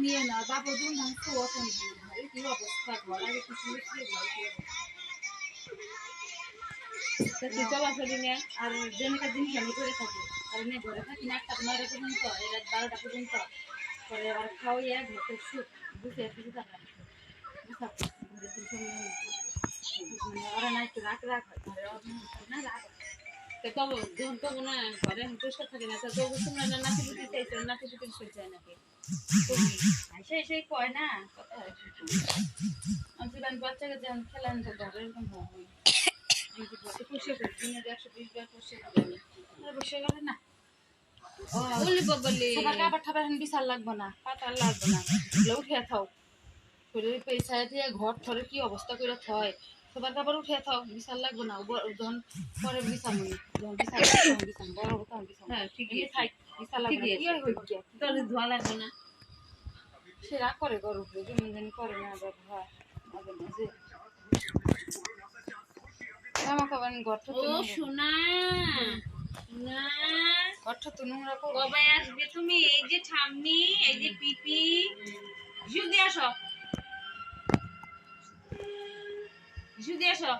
নিয়ে না বাবা কি অবস্থা ঘর আগে কিছু চলাচলি নেই আর যেনকার জিনিস আমি করে থাকি আর এনে ঘরে থাকি না 8টা 9টা পর্যন্ত রাত 12টা পর্যন্ত পরে আবার খাওয়াইয়া ঘরের সুখ বুঝে কিছু টাকা ওরা না একটু রাখ রাখ ঘরে না রাখ যখন তবু না ঘরে পরিষ্কার থাকে না তবু তোমরা নাতি পুতি চাইছো নাতি পুতি সই চায় নাকি সেই কয় না কথা জীবন বাচ্চাকে যেমন খেলান তো ঘরে এরকম হবই পুষে করি দিনের 120 বার পুষে বসে গেলে না খাবার খাবার বিশাল লাগবো না পাতা লাগবো না উঠে থাও শরীরে পয়সা দিয়ে ঘর থরে কি অবস্থা করে থয় সবার খাবার উঠে থাও বিশাল লাগবো না যখন পরে বিছানো যখন বিছানো বড় তখন বিছানো হ্যাঁ ঠিকই থাক বিশাল লাগবে কি হই গিয়া তোর ধোয়া লাগবে না সে রাগ করে ঘর উপরে যেমন জানি করে না ব্যবহার মাঝে মাঝে জামা কাপড় ঘর তো শোনা না ঘরটা তো নোংরা করো কবে আসবে তুমি এই যে ঠাম্মি এই যে পিপি জুদি আসো জুদি আসো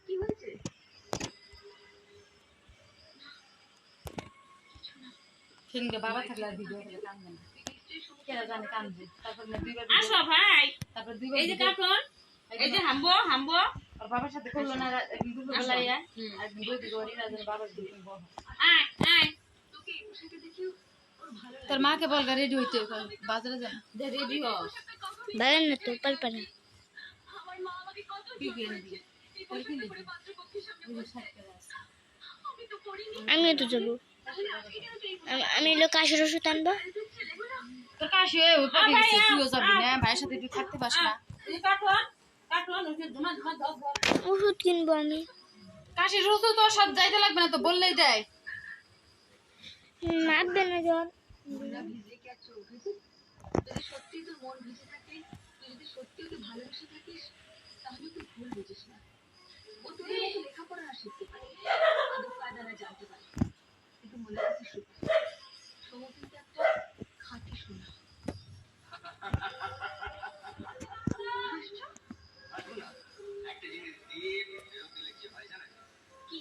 কি হয়েছে কিংবা বাবা থাকলে ভিডিও করে কাঁদবে না কেরা জানে কাঁদবে তারপর দুইবার আসো ভাই তারপর দুইবার এই যে কার্টুন এই যে হামবো হামবো আর বাবার সাথে করলো না দুপুরবেলায় আর দুই দিকে ওরি রাজের বাবার দিকে বল আয় আয় তোকে একুশে দেখিও তোর মাকে বল রেডি হইতে বাজারে যা রেডি হ বাইরে না তো পাল পাল আমার মা আমাকে কত কি গেন্দি কই কি লিখি আমি তো যাব আমি লোক আশর ওষুধ আনবো তোর কাশি হয়ে উপরে গেছে তুইও যাবি না ভাইয়ের সাথে একটু থাকতে পারছ না তুই কাটুন ওকে ধুমা দাও ওষুধ কিনবো আমি কাশির ওষুধ তো সব যাইতে লাগবে না তো বললেই দেয় মারবে না জ্বর যদি সত্যি তোর মন ভিজে থাকে তুই যদি সত্যি ওকে ভালোবেসে থাকিস তাহলে তুই ভুল বুঝিস না ও তোর মতো লেখাপড়া আর শিখতে পারে আদব কায়দারা জানতে পারে কিন্তু মনে রাখতে সত্যি সময় কিন্তু একটা খাঁটি শোনা একটা জিনিস দিয়ে ফেরত দিলে কি হয় জানেন কি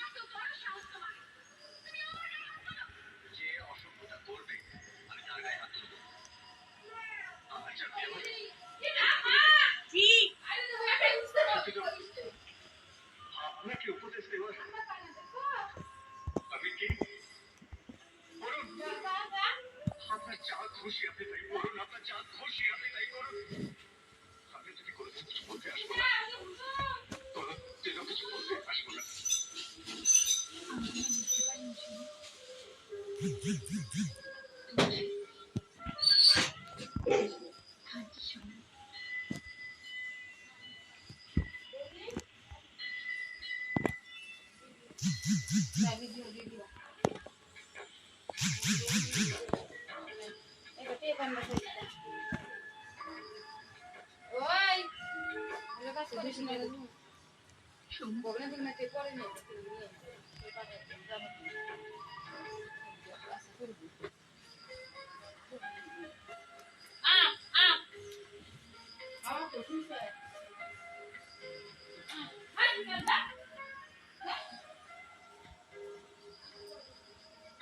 এত বড় সাহস তোমার যে অসভ্যতা করবে আমি তার গায়ে হাত তুলব আচ্ছা বিয়ে হবে আপনাকে উপদেশ দেওয়ার আমি কি বলুন আপনার যা খুশি আপনি তাই করুন আপনার যা খুশি আপনি তাই করুন আপনি যদি কোনো কিছু বলতে আসবো না কোনো কিছু বলতে আসবো না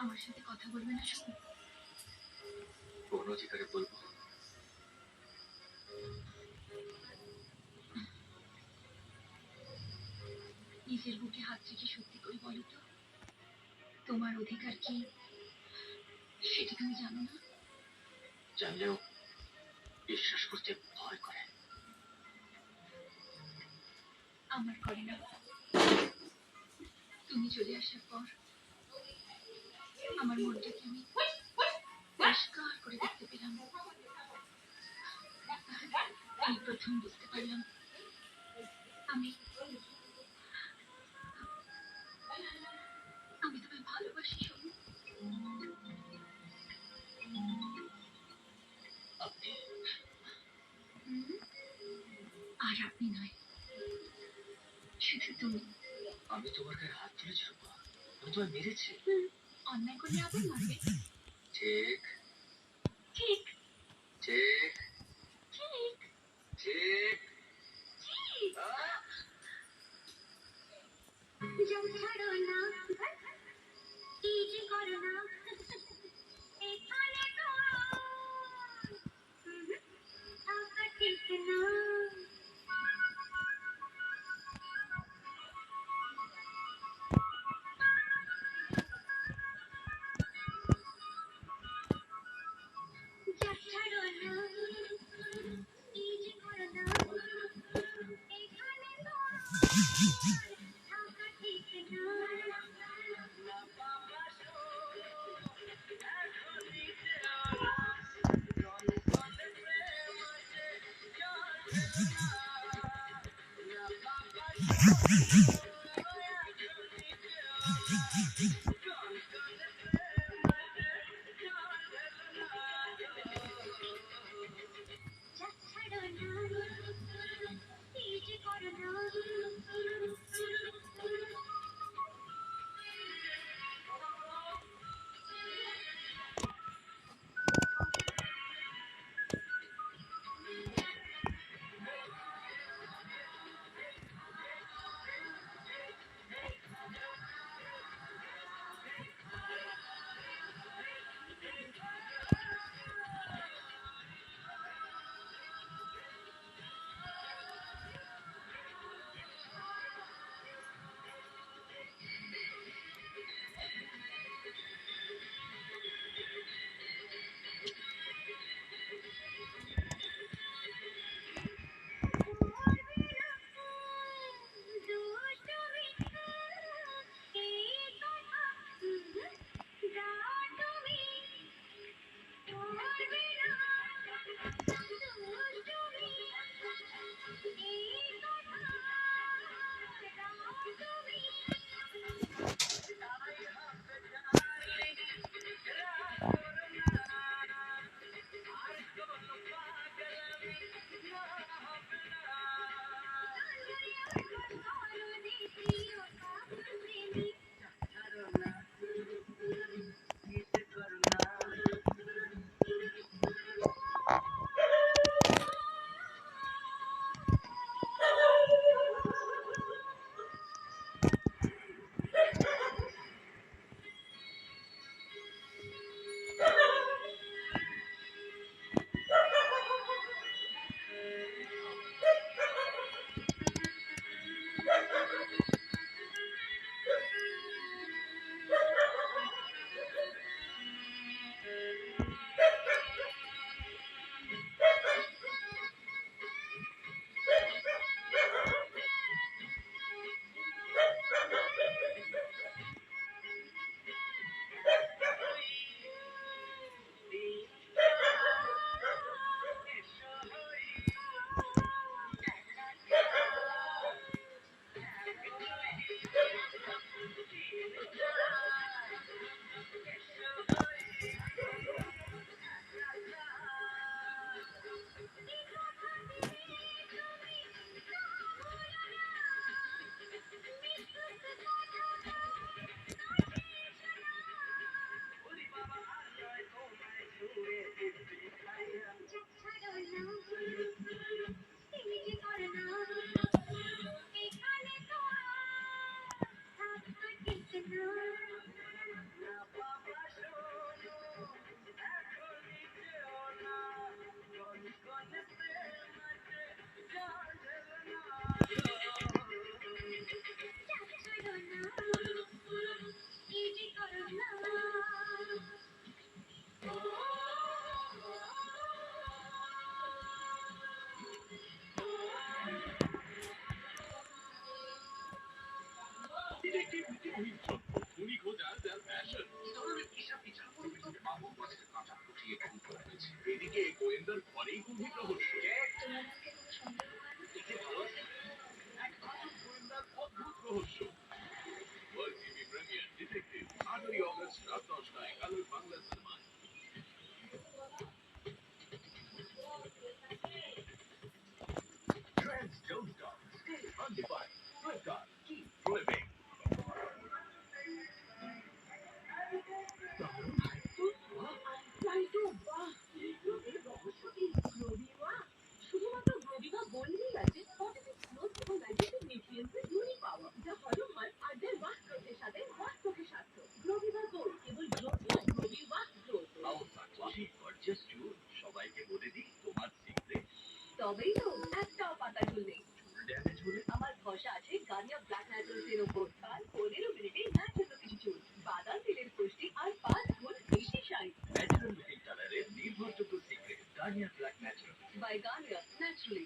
আমার সাথে কথা বলবে না শুধু কোন অধিকারে বলবো নিজের বুকে হাত রেখে সত্যি করে বলো তো তোমার অধিকার কি সেটা তুমি জানো না জানলেও বিশ্বাস করতে ভয় করে আমার করে না তুমি চলে আসার পর আমার মনটাকে আমি পরিষ্কার করে দেখতে পেলাম। এই প্রথম বুঝতে পারলাম আমি আমি তোমায় ভালোবাসি সোনু। আপনি আর আপনি নয়, শুধু তুমি। আমি তোমার গায়ে হাত তুলেছি রূপা, আমি তোমায় মেরেছি। অন্যায় করলে আবার মারবে। ঠিক ঠিক ঠিক ঠিক ঠিক ঠিক। আহ! জল ছাড়ো না, কি যে করো না, এখানে তো থাকা ঠিক না। জল ছাড়ো না, কি যে করো না, এখানে তো থাকা ঠিক না। টিভির জন্য খুনি খোঁজা যার প্যাশন কি ধরনের হিসাব বিচার প্রতিদিন মামুর বাসের কাঁচা ফুটিয়ে খুন করা হয়েছে এদিকে গোয়েন্দার ঘরেই গভীর রহস্য দেখে ভালো আছে এক আজব গোয়েন্দার অদ্ভুত রহস্য ওয়ার্ল্ড টিভি প্রিমিয়ার ডিটেকটিভ 8ই অগস্ট রাত 10টায় আলোর বাংলা সিনেমায় Trends don't stop. Stay undivided. Flipkart. Keep flipping. শুধুমাত্র গ্লোবিবা বললেই আছে 46 গ্রোথ এবং 96 নিউট্রিয়েন্টসের ইউনিক পাওয়ার যা হজম হয় আর দেয় ওয়াশ গ্রোথের সাথে ওয়াশ ত্বকের স্বাস্থ্য গ্লোবিবা গোল্ড কেবল গ্রোথ নয় গ্লোবিবা গ্রোথ Just you. সবাইকে বলে দিই তোমার সিক্রেট তবেই তো একটাও পাতা ঝুল নেই ড্যামেজ হলে আমার ভরসা আছে গার্নিয়ার ব্ল্যাক ন্যাচারালসের ওপর কাল 15 মিনিটে ন্যাচারাল কিছু চুল বাদাম তেলের পুষ্টি আর 5 গুণ বেশি শাইন ন্যাচারাল লুকিং কালারের নির্ভরযোগ্য secret Garnier black natural by Garnier naturally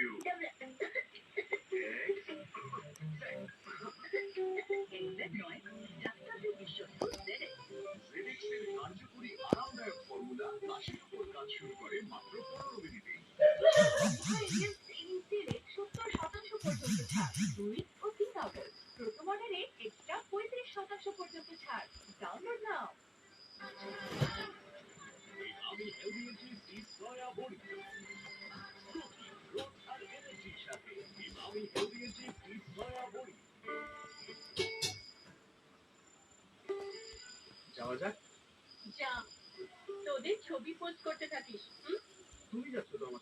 W নয় ডাক্তারদের বিশ্বস্ত ZX জেনেক্সের কার্যকরী আরামদায়ক ফর্মুলা কাশির উপর কাজ শুরু করে মাত্র 15 মিনিটে তেলে 70% পর্যন্ত ছাড় 2 ও 3 আগস্ট প্রথম অর্ডারে এক্সট্রা 35% পর্যন্ত ছাড় ডাউনলোড নাও আমি হেলদি এনার্জি ডিপ সয়া বড়ি প্রোটিন গ্রোথ আর এনার্জির সাথে আমি হেলদি এনার্জি ডিপ সয়া বড়ি যাওয়া যাক যা তোদের ছবি পোস্ট করতে থাকিস তুমি যাচ্ছ তো আমার